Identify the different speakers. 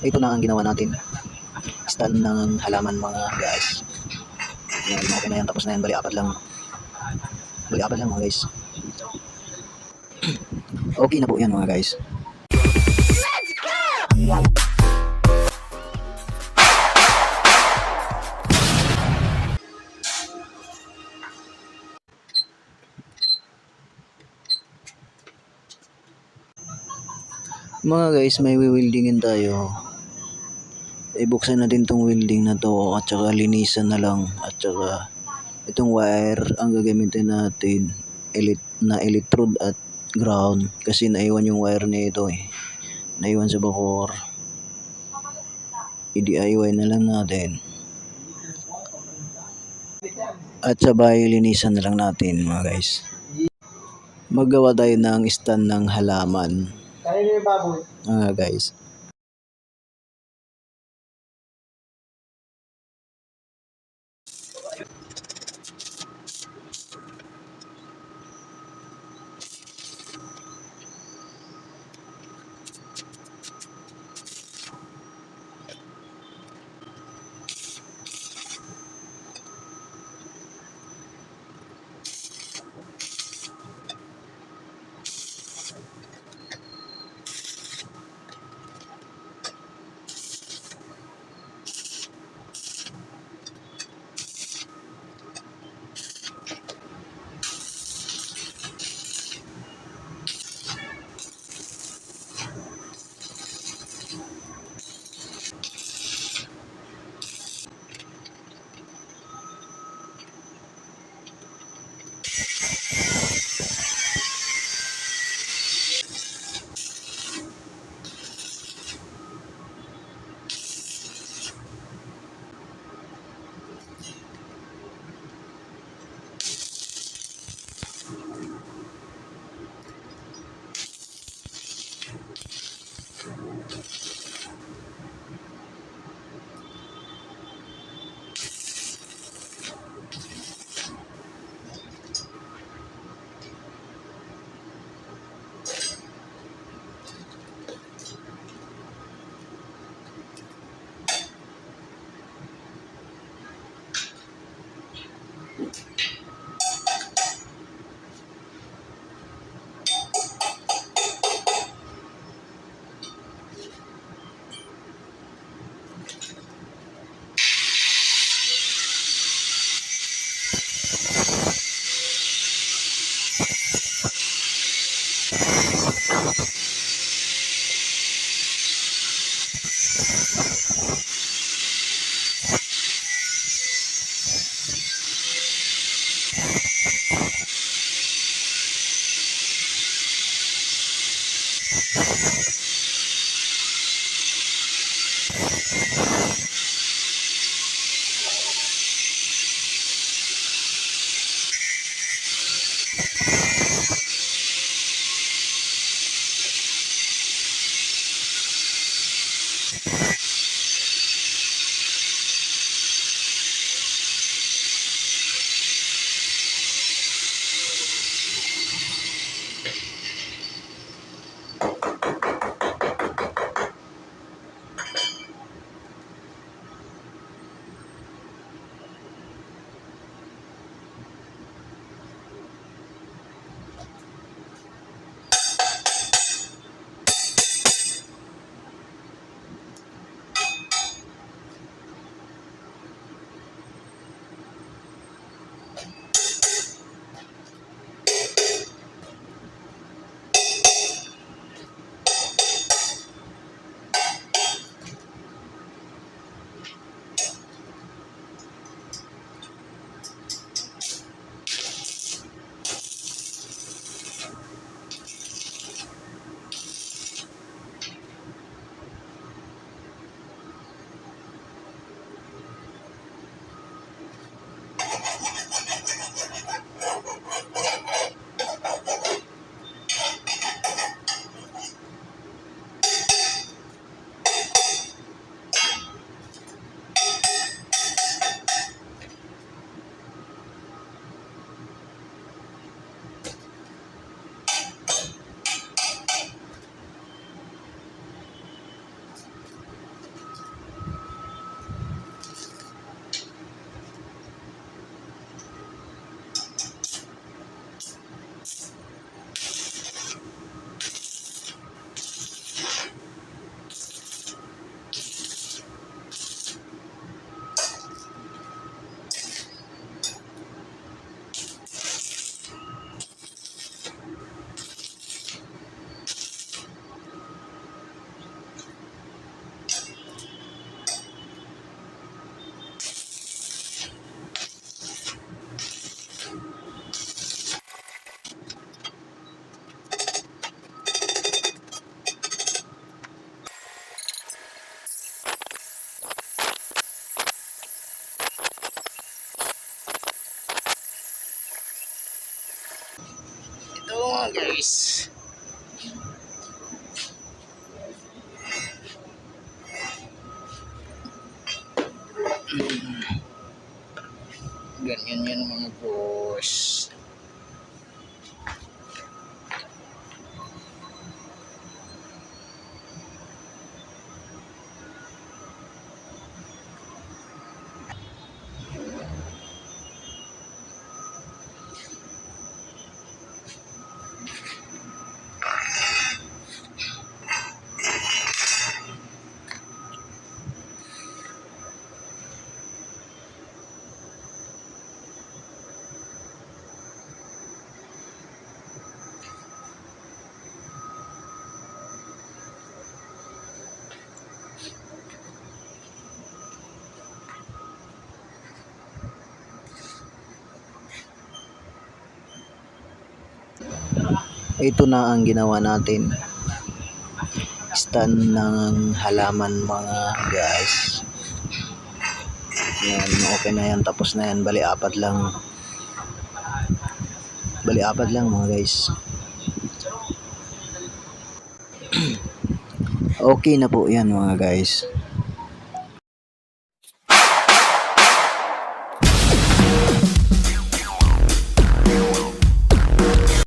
Speaker 1: Ito na ang ginawa natin. Stand ng halaman mga guys. Yan, okay na yan. Tapos na yan. Bali apat lang. Bali apat lang mga guys. Okay na po yan mga guys. Mga guys, may wewildingin tayo. Ibuksan natin tong welding na to at saka linisan na lang. At saka itong wire ang gagamitin natin electrode at ground kasi naiwan yung wire nito naiwan sa bakor. I-DIY na lang natin at sabay linisan na lang natin mga guys. Maggawa tayo ng stand ng halaman mga guys. guys. Ganyan yan mga boss. Ito na ang ginawa natin. Stand ng halaman mga guys. Yan, okay na yan. Tapos na yan. Bali apat lang. Bali apat lang mga guys. Okay na po yan mga guys.